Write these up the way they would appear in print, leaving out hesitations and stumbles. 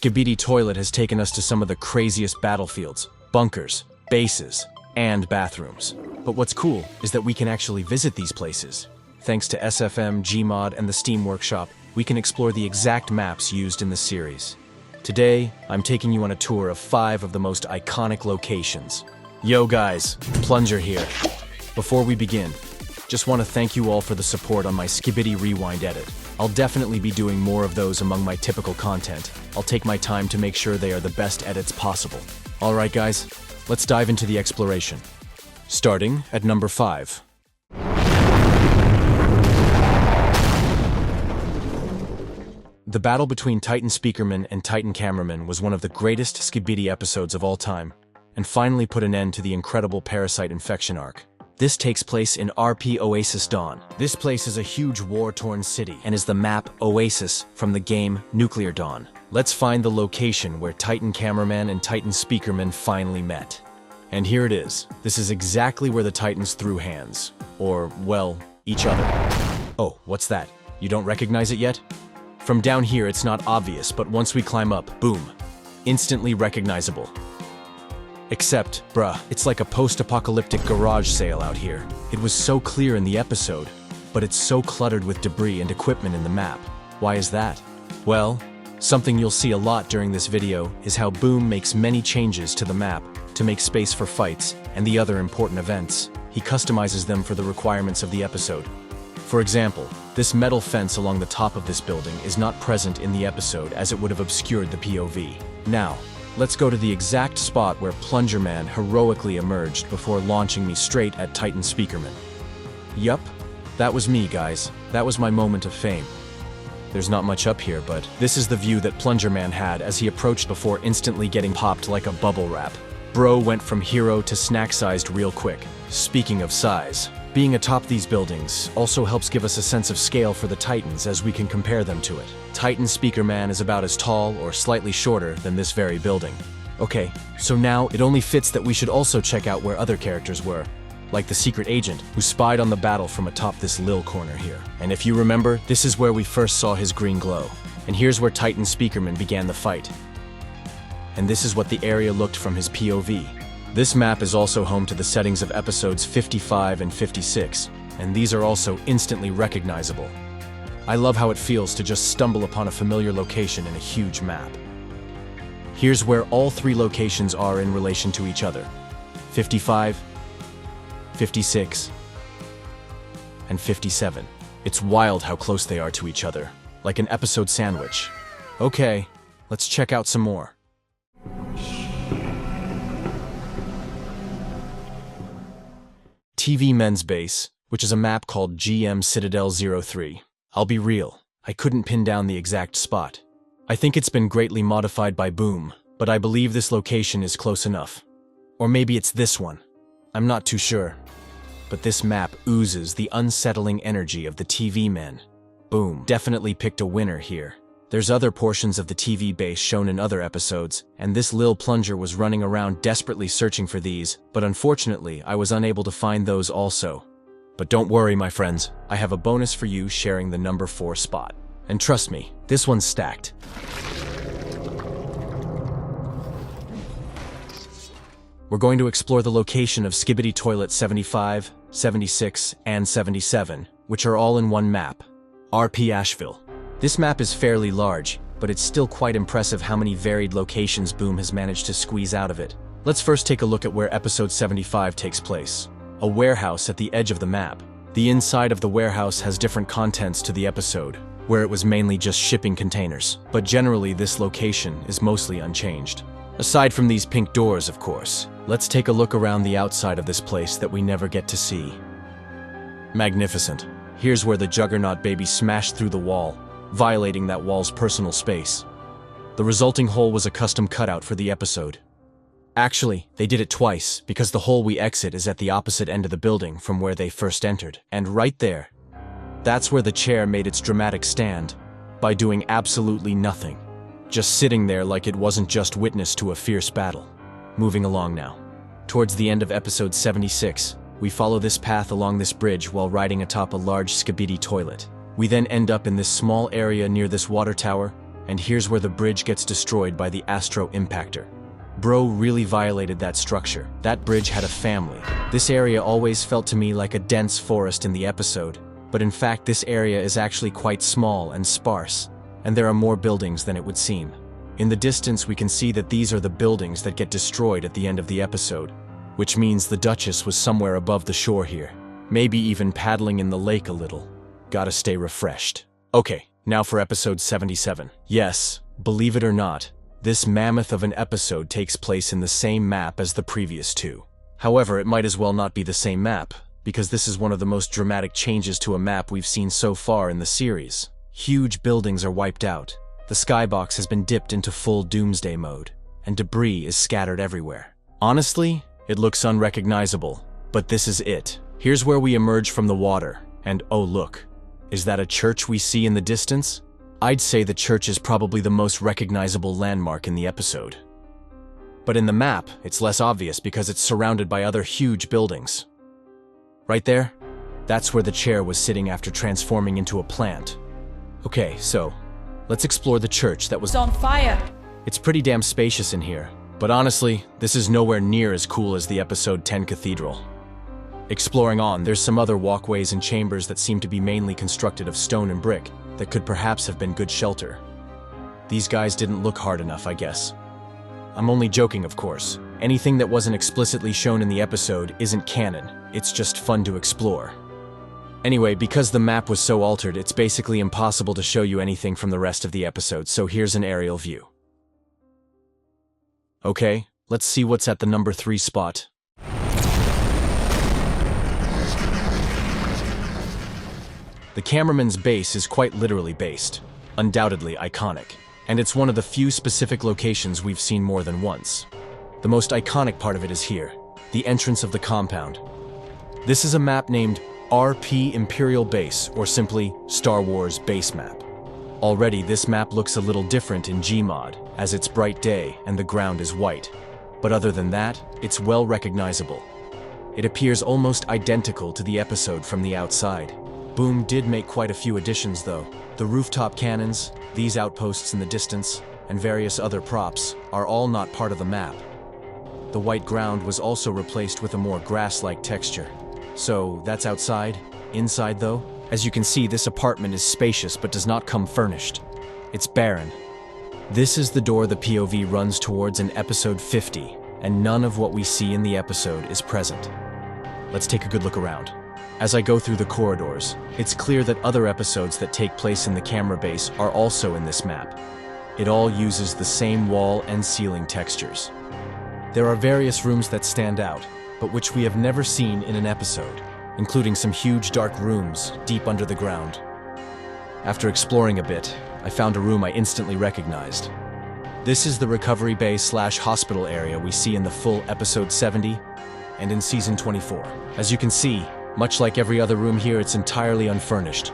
Skibidi Toilet has taken us to some of the craziest battlefields, bunkers, bases, and bathrooms. But what's cool is that we can actually visit these places. Thanks to SFM, Gmod, and the Steam Workshop, we can explore the exact maps used in the series. Today, I'm taking you on a tour of 5 of the most iconic locations. Yo guys, Plunger here. Before we begin, just want to thank you all for the support on my Skibidi Rewind edit. I'll definitely be doing more of those among my typical content. I'll take my time to make sure they are the best edits possible. Alright guys, let's dive into the exploration. Starting at number 5. The battle between Titan Speakerman and Titan Cameraman was one of the greatest Skibidi episodes of all time, and finally put an end to the incredible parasite infection arc. This takes place in RP Oasis Dawn. This place is a huge war-torn city and is the map Oasis from the game Nuclear Dawn. Let's find the location where Titan Cameraman and Titan Speakerman finally met. And here it is. This is exactly where the Titans threw hands. Or, well, each other. Oh, what's that? You don't recognize it yet? From down here it's not obvious, but once we climb up, boom. Instantly recognizable. Except, bruh, it's like a post-apocalyptic garage sale out here. It was so clear in the episode, but it's so cluttered with debris and equipment in the map. Why is that? Well, something you'll see a lot during this video is how Boom makes many changes to the map to make space for fights and the other important events. He customizes them for the requirements of the episode. For example, this metal fence along the top of this building is not present in the episode as it would have obscured the POV. Now, let's go to the exact spot where Plunger Man heroically emerged before launching me straight at Titan Speakerman. Yup, that was me, guys. That was my moment of fame. There's not much up here, but this is the view that Plunger Man had as he approached before instantly getting popped like a bubble wrap. Bro went from hero to snack-sized real quick. Speaking of size, being atop these buildings also helps give us a sense of scale for the Titans as we can compare them to it. Titan Speakerman is about as tall or slightly shorter than this very building. Okay, so now it only fits that we should also check out where other characters were, like the secret agent who spied on the battle from atop this lil corner here. And if you remember, this is where we first saw his green glow. And here's where Titan Speakerman began the fight. And this is what the area looked from his POV. This map is also home to the settings of episodes 55 and 56, and these are also instantly recognizable. I love how it feels to just stumble upon a familiar location in a huge map. Here's where all 3 locations are in relation to each other. 55, 56, and 57. It's wild how close they are to each other, like an episode sandwich. Okay, let's check out some more. TV Men's Base, which is a map called GM Citadel 03. I'll be real, I couldn't pin down the exact spot. I think it's been greatly modified by Boom, but I believe this location is close enough. Or maybe it's this one. I'm not too sure. But this map oozes the unsettling energy of the TV men. Boom definitely picked a winner here. There's other portions of the TV base shown in other episodes, and this lil Plunger was running around desperately searching for these, but unfortunately I was unable to find those also. But don't worry my friends, I have a bonus for you sharing the number 4 spot. And trust me, this one's stacked. We're going to explore the location of Skibidi Toilet 75, 76, and 77, which are all in one map, RP Asheville. This map is fairly large, but it's still quite impressive how many varied locations Boom has managed to squeeze out of it. Let's first take a look at where episode 75 takes place. A warehouse at the edge of the map. The inside of the warehouse has different contents to the episode, where it was mainly just shipping containers, but generally this location is mostly unchanged. Aside from these pink doors, of course, let's take a look around the outside of this place that we never get to see. Magnificent. Here's where the Juggernaut baby smashed through the wall, violating that wall's personal space. The resulting hole was a custom cutout for the episode. Actually, they did it twice, because the hole we exit is at the opposite end of the building from where they first entered. And right there, that's where the chair made its dramatic stand, by doing absolutely nothing. Just sitting there like it wasn't just witness to a fierce battle. Moving along now. Towards the end of episode 76, we follow this path along this bridge while riding atop a large Skibidi toilet. We then end up in this small area near this water tower, And here's where the bridge gets destroyed by the Astro Impactor. Bro really violated that structure. That bridge had a family. This area always felt to me like a dense forest in the episode, but in fact this area is actually quite small and sparse, and there are more buildings than it would seem. In the distance we can see that these are the buildings that get destroyed at the end of the episode, which means the Duchess was somewhere above the shore here, maybe even paddling in the lake a little. Gotta stay refreshed. Okay, now for episode 77. Yes, believe it or not, this mammoth of an episode takes place in the same map as the previous two. However, it might as well not be the same map, because this is one of the most dramatic changes to a map we've seen so far in the series. Huge buildings are wiped out, the skybox has been dipped into full doomsday mode, and debris is scattered everywhere. Honestly, it looks unrecognizable, but this is it. Here's where we emerge from the water, and oh look, is that a church we see in the distance? I'd say the church is probably the most recognizable landmark in the episode. But in the map, it's less obvious because it's surrounded by other huge buildings. Right there? That's where the chair was sitting after transforming into a plant. Okay, so, let's explore the church that was on fire. It's pretty damn spacious in here, but honestly, this is nowhere near as cool as the episode 10 cathedral. Exploring on, there's some other walkways and chambers that seem to be mainly constructed of stone and brick that could perhaps have been good shelter. These guys didn't look hard enough, I guess. I'm only joking, of course. Anything that wasn't explicitly shown in the episode isn't canon, it's just fun to explore. Anyway, because the map was so altered, it's basically impossible to show you anything from the rest of the episode, so here's an aerial view. Okay, let's see what's at the number 3 spot. The cameraman's base is quite literally based, undoubtedly iconic, and it's one of the few specific locations we've seen more than once. The most iconic part of it is here, the entrance of the compound. This is a map named RP Imperial Base, or simply Star Wars Base Map. Already this map looks a little different in Gmod, as it's bright day and the ground is white. But other than that, it's well recognizable. It appears almost identical to the episode from the outside. Boom did make quite a few additions though. The rooftop cannons, these outposts in the distance, and various other props are all not part of the map. The white ground was also replaced with a more grass-like texture. So that's outside. Inside though, as you can see, this apartment is spacious but does not come furnished. It's barren. This is the door the POV runs towards in episode 50, and none of what we see in the episode is present. Let's take a good look around. As I go through the corridors, it's clear that other episodes that take place in the camera base are also in this map. It all uses the same wall and ceiling textures. There are various rooms that stand out, but which we have never seen in an episode, including some huge dark rooms deep under the ground. After exploring a bit, I found a room I instantly recognized. This is the recovery bay / hospital area we see in the full episode 70 and in season 24. As you can see, much like every other room here, it's entirely unfurnished.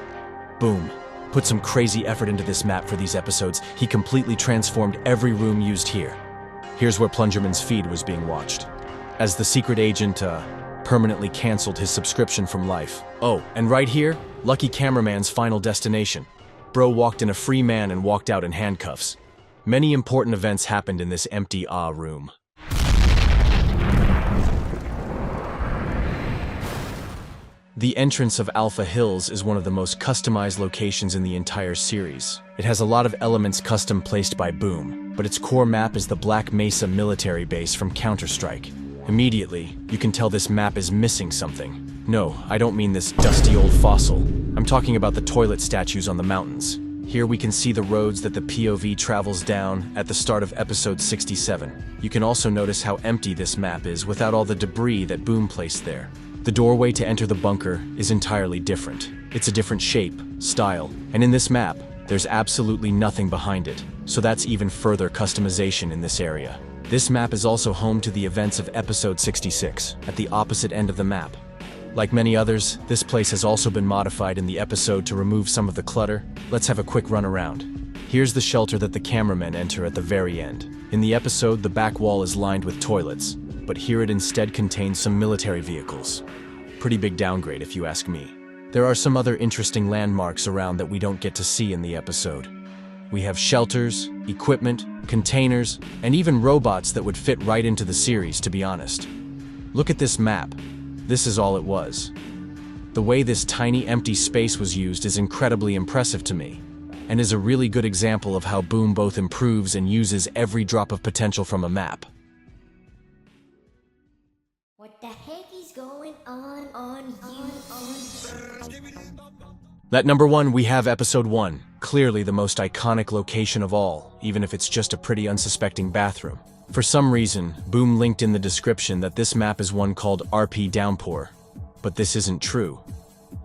Boom. Put some crazy effort into this map for these episodes. He completely transformed every room used here. Here's where Plungerman's feed was being watched, as the secret agent permanently canceled his subscription from life. Oh, and right here, lucky cameraman's final destination. Bro walked in a free man and walked out in handcuffs. Many important events happened in this empty room. The entrance of Alpha Hills is one of the most customized locations in the entire series. It has a lot of elements custom placed by Boom, but its core map is the Black Mesa military base from CounterStrike. Immediately, you can tell this map is missing something. No, I don't mean this dusty old fossil. I'm talking about the toilet statues on the mountains. Here we can see the roads that the POV travels down at the start of episode 67. You can also notice how empty this map is without all the debris that Boom placed there. The doorway to enter the bunker is entirely different. It's a different shape, style, and in this map, there's absolutely nothing behind it, so that's even further customization in this area. This map is also home to the events of episode 66, at the opposite end of the map. Like many others, this place has also been modified in the episode to remove some of the clutter. Let's have a quick run around. Here's the shelter that the cameramen enter at the very end. In the episode, the back wall is lined with toilets, but here it instead contains some military vehicles. Pretty big downgrade if you ask me. There are some other interesting landmarks around that we don't get to see in the episode. We have shelters, equipment, containers, and even robots that would fit right into the series, to be honest. Look at this map. This is all it was. The way this tiny empty space was used is incredibly impressive to me, and is a really good example of how Boom both improves and uses every drop of potential from a map. What the heck is going on here? At number 1, we have Episode 1, clearly the most iconic location of all, even if it's just a pretty unsuspecting bathroom. For some reason, Boom linked in the description that this map is one called RP Downpour, but this isn't true.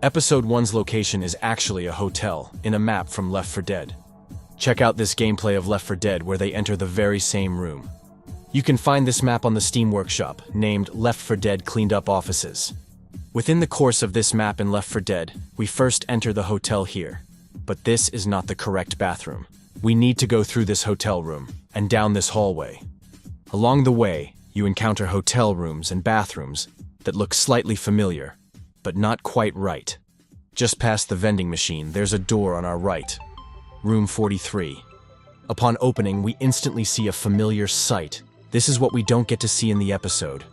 Episode 1's location is actually a hotel, in a map from Left 4 Dead. Check out this gameplay of Left 4 Dead where they enter the very same room. You can find this map on the Steam Workshop, named Left 4 Dead Cleaned Up Offices. Within the course of this map in Left 4 Dead, we first enter the hotel here. But this is not the correct bathroom. We need to go through this hotel room, and down this hallway. Along the way, you encounter hotel rooms and bathrooms that look slightly familiar, but not quite right. Just past the vending machine, there's a door on our right. Room 43. Upon opening, we instantly see a familiar sight. This is what we don't get to see in the episode.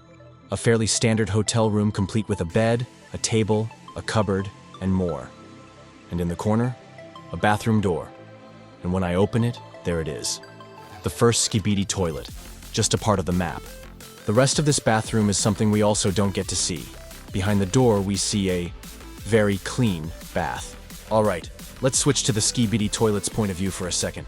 A fairly standard hotel room complete with a bed, a table, a cupboard, and more. And in the corner, a bathroom door. And when I open it, there it is. The first Skibidi toilet, just a part of the map. The rest of this bathroom is something we also don't get to see. Behind the door, we see a very clean bath. All right, let's switch to the Skibidi toilet's point of view for a second.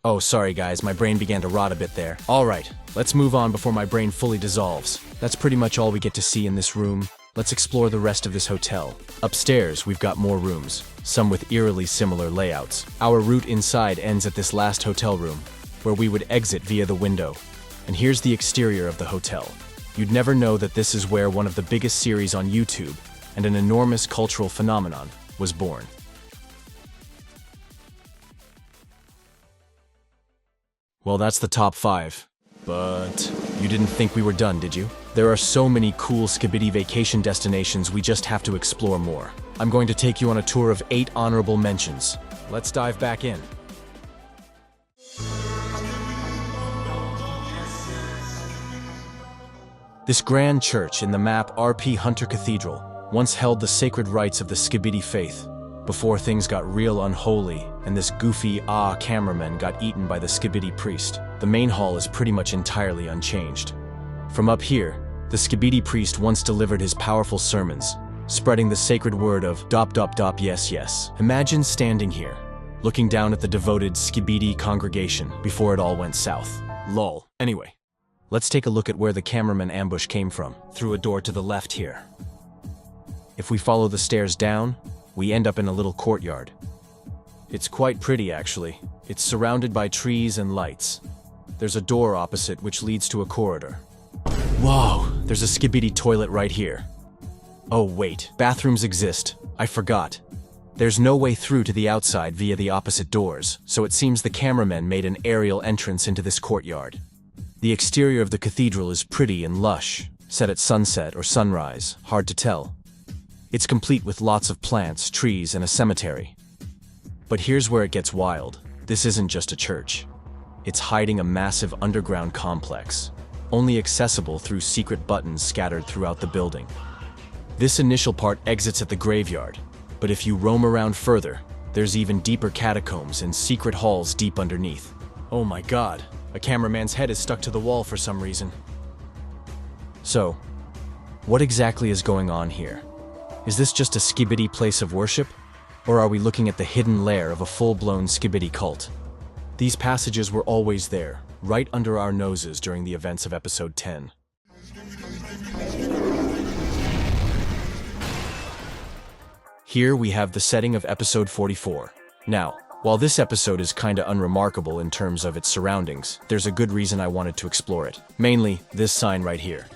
Oh, sorry guys, my brain began to rot a bit there. All right, let's move on before my brain fully dissolves. That's pretty much all we get to see in this room. Let's explore the rest of this hotel. Upstairs, we've got more rooms, some with eerily similar layouts. Our route inside ends at this last hotel room, where we would exit via the window. And here's the exterior of the hotel. You'd never know that this is where one of the biggest series on YouTube, and an enormous cultural phenomenon, was born. Well, that's the top 5. But you didn't think we were done, did you? There are so many cool Skibidi vacation destinations we just have to explore more. I'm going to take you on a tour of 8 honorable mentions. Let's dive back in. This grand church in the map RP Hunter Cathedral once held the sacred rites of the Skibidi faith, before things got real unholy and this goofy cameraman got eaten by the Skibidi priest. The main hall is pretty much entirely unchanged. From up here, the Skibidi priest once delivered his powerful sermons, spreading the sacred word of dop dop dop yes yes. Imagine standing here, looking down at the devoted Skibidi congregation before it all went south. Lol. Anyway, let's take a look at where the cameraman ambush came from, through a door to the left here. If we follow the stairs down, we end up in a little courtyard. It's quite pretty, actually. It's surrounded by trees and lights. There's a door opposite which leads to a corridor. Whoa, there's a Skibidi toilet right here. Oh wait, bathrooms exist. I forgot. There's no way through to the outside via the opposite doors, so it seems the cameramen made an aerial entrance into this courtyard. The exterior of the cathedral is pretty and lush, set at sunset or sunrise, hard to tell. It's complete with lots of plants, trees, and a cemetery. But here's where it gets wild. This isn't just a church. It's hiding a massive underground complex, only accessible through secret buttons scattered throughout the building. This initial part exits at the graveyard, but if you roam around further, there's even deeper catacombs and secret halls deep underneath. Oh my god, a cameraman's head is stuck to the wall for some reason. So, what exactly is going on here? Is this just a Skibidi place of worship? Or are we looking at the hidden lair of a full-blown Skibidi cult? These passages were always there, right under our noses during the events of episode 10. Here we have the setting of episode 44. Now, while this episode is kinda unremarkable in terms of its surroundings, there's a good reason I wanted to explore it. Mainly, this sign right here.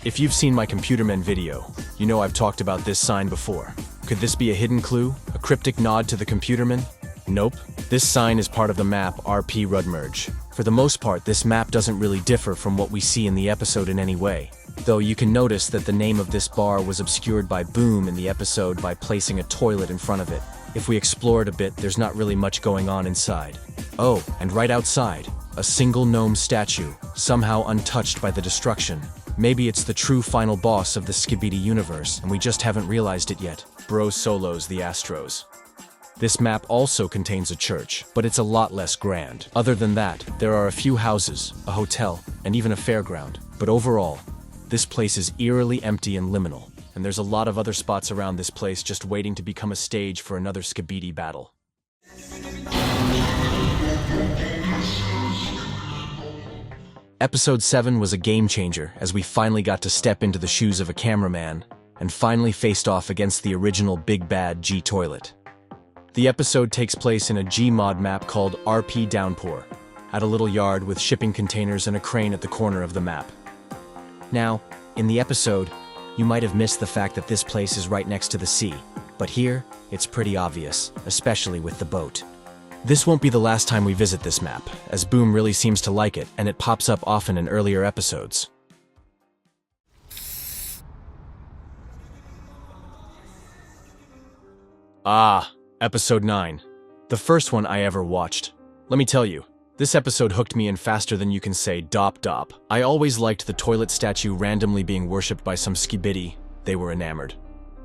If you've seen my Computermen video, you know I've talked about this sign before. Could this be a hidden clue? A cryptic nod to the Computermen? Nope. This sign is part of the map RP Rudmerge. For the most part, this map doesn't really differ from what we see in the episode in any way. Though you can notice that the name of this bar was obscured by Boom in the episode by placing a toilet in front of it. If we explore it a bit, there's not really much going on inside. Oh, and right outside, a single gnome statue, somehow untouched by the destruction. Maybe it's the true final boss of the Skibidi universe, and we just haven't realized it yet. Bro solos the Astros. This map also contains a church, but it's a lot less grand. Other than that, there are a few houses, a hotel, and even a fairground. But overall, this place is eerily empty and liminal, and there's a lot of other spots around this place just waiting to become a stage for another Skibidi battle. Episode 7 was a game changer as we finally got to step into the shoes of a cameraman and finally faced off against the original big bad G-Toilet. The episode takes place in a Gmod map called RP Downpour, at a little yard with shipping containers and a crane at the corner of the map. Now, in the episode, you might have missed the fact that this place is right next to the sea, but here, it's pretty obvious, especially with the boat. This won't be the last time we visit this map, as Boom really seems to like it, and it pops up often in earlier episodes. Episode 9. The first one I ever watched. Let me tell you, this episode hooked me in faster than you can say dop dop. I always liked the toilet statue randomly being worshipped by some Skibidi. They were enamored.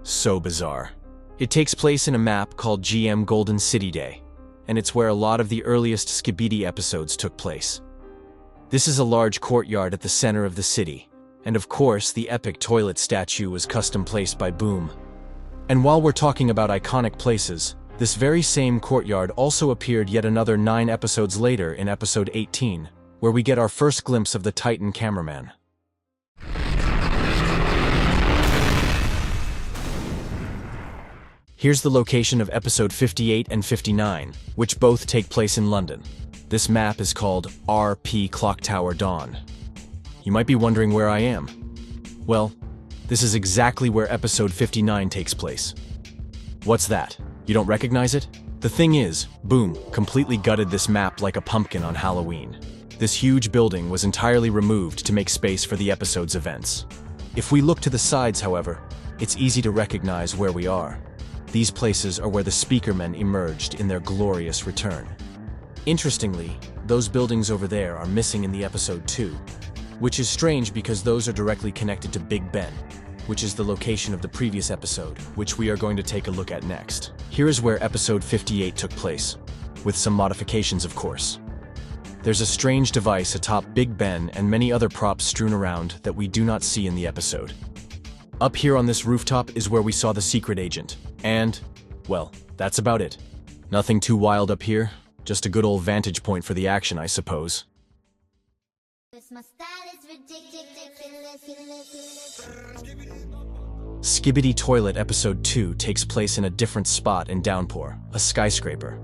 So bizarre. It takes place in a map called GM Golden City Day, and it's where a lot of the earliest Skibidi episodes took place. This is a large courtyard at the center of the city, and of course the epic toilet statue was custom placed by Boom. And while we're talking about iconic places, this very same courtyard also appeared yet another 9 episodes later in episode 18, where we get our first glimpse of the Titan cameraman. Here's the location of episode 58 and 59, which both take place in London. This map is called RP Clock Tower Dawn. You might be wondering where I am. Well, this is exactly where episode 59 takes place. What's that? You don't recognize it? The thing is, Boom completely gutted this map like a pumpkin on Halloween. This huge building was entirely removed to make space for the episode's events. If we look to the sides, however, it's easy to recognize where we are. These places are where the Speakermen emerged in their glorious return. Interestingly, those buildings over there are missing in the episode 2, which is strange because those are directly connected to Big Ben, which is the location of the previous episode, which we are going to take a look at next. Here is where episode 58 took place, with some modifications of course. There's a strange device atop Big Ben and many other props strewn around that we do not see in the episode. Up here on this rooftop is where we saw the secret agent, and, well, that's about it. Nothing too wild up here, just a good old vantage point for the action, I suppose. Skibidi Toilet Episode 2 takes place in a different spot in Downpour, a skyscraper.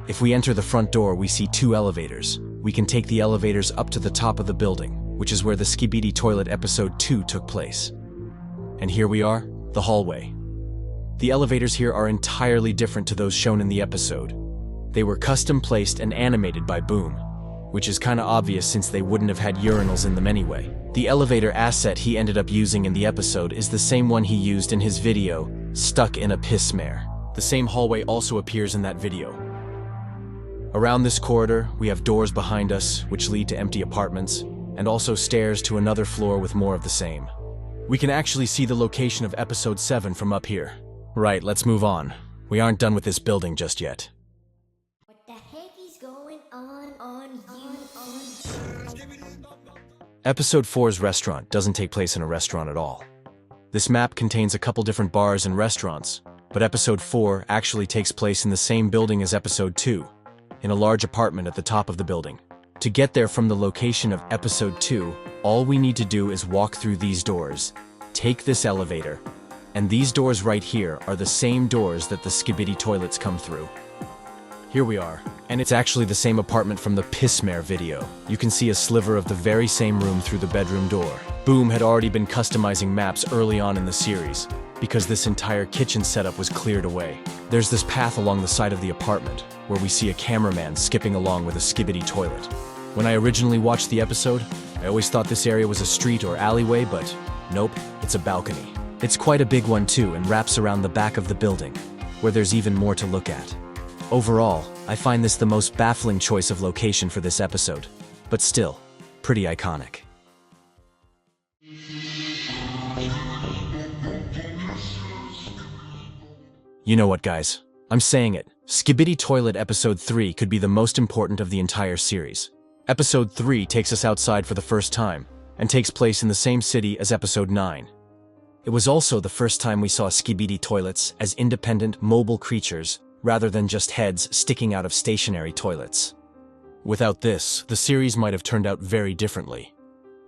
If we enter the front door, we see 2 elevators. We can take the elevators up to the top of the building, which is where the Skibidi Toilet Episode 2 took place. And here we are, the hallway. The elevators here are entirely different to those shown in the episode. They were custom placed and animated by Boom, which is kinda obvious since they wouldn't have had urinals in them anyway. The elevator asset he ended up using in the episode is the same one he used in his video, Stuck in a Piss Mare. The same hallway also appears in that video. Around this corridor, we have doors behind us, which lead to empty apartments, and also stairs to another floor with more of the same. We can actually see the location of episode 7 from up here. Right, let's move on. We aren't done with this building just yet. What the heck is going on you? Episode 4's restaurant doesn't take place in a restaurant at all. This map contains a couple different bars and restaurants, but episode 4 actually takes place in the same building as episode 2, in a large apartment at the top of the building. To get there from the location of episode 2, all we need to do is walk through these doors, take this elevator, and these doors right here are the same doors that the Skibidi toilets come through. Here we are, and it's actually the same apartment from the Pissmare video. You can see a sliver of the very same room through the bedroom door. Boom had already been customizing maps early on in the series, because this entire kitchen setup was cleared away. There's this path along the side of the apartment, where we see a cameraman skipping along with a Skibidi toilet. When I originally watched the episode, I always thought this area was a street or alleyway, but nope, it's a balcony. It's quite a big one too, and wraps around the back of the building. where there's even more to look at. Overall, I find this the most baffling choice of location for this episode, but still, pretty iconic. You know what, guys? I'm saying it. Skibidi Toilet Episode 3 could be the most important of the entire series. Episode 3 takes us outside for the first time, and takes place in the same city as Episode 9. It was also the first time we saw Skibidi toilets as independent, mobile creatures, rather than just heads sticking out of stationary toilets. Without this, the series might have turned out very differently.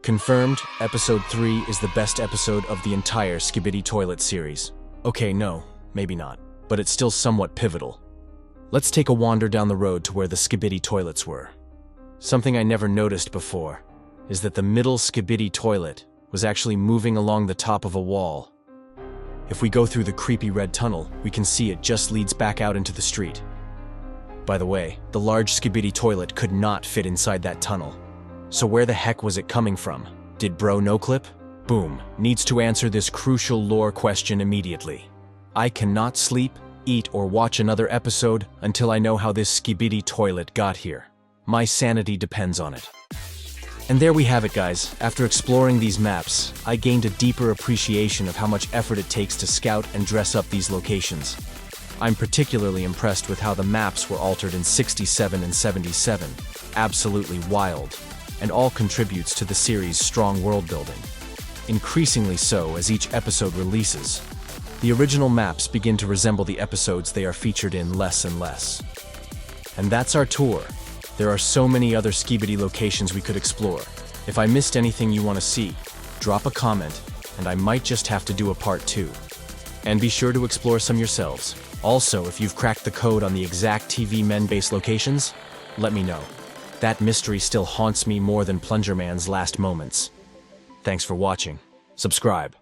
Confirmed, Episode 3 is the best episode of the entire Skibidi Toilet series. Okay, no, maybe not, but it's still somewhat pivotal. Let's take a wander down the road to where the Skibidi toilets were. Something I never noticed before is that the middle Skibidi toilet was actually moving along the top of a wall. If we go through the creepy red tunnel, we can see it just leads back out into the street. By the way, the large Skibidi toilet could not fit inside that tunnel. So where the heck was it coming from? Did bro no-clip? Boom, needs to answer this crucial lore question immediately. I cannot sleep, eat, or watch another episode until I know how this Skibidi toilet got here. My sanity depends on it. And there we have it, guys. After exploring these maps, I gained a deeper appreciation of how much effort it takes to scout and dress up these locations. I'm particularly impressed with how the maps were altered in 67 and 77. Absolutely wild, and all contributes to the series' strong world building. Increasingly so as each episode releases. The original maps begin to resemble the episodes they are featured in less and less. And that's our tour. There are so many other Skibidi locations we could explore. If I missed anything you want to see, drop a comment, and I might just have to do a part 2. And be sure to explore some yourselves. Also, if you've cracked the code on the exact TV men-based locations, let me know. That mystery still haunts me more than Plunger Man's last moments. Thanks for watching. Subscribe.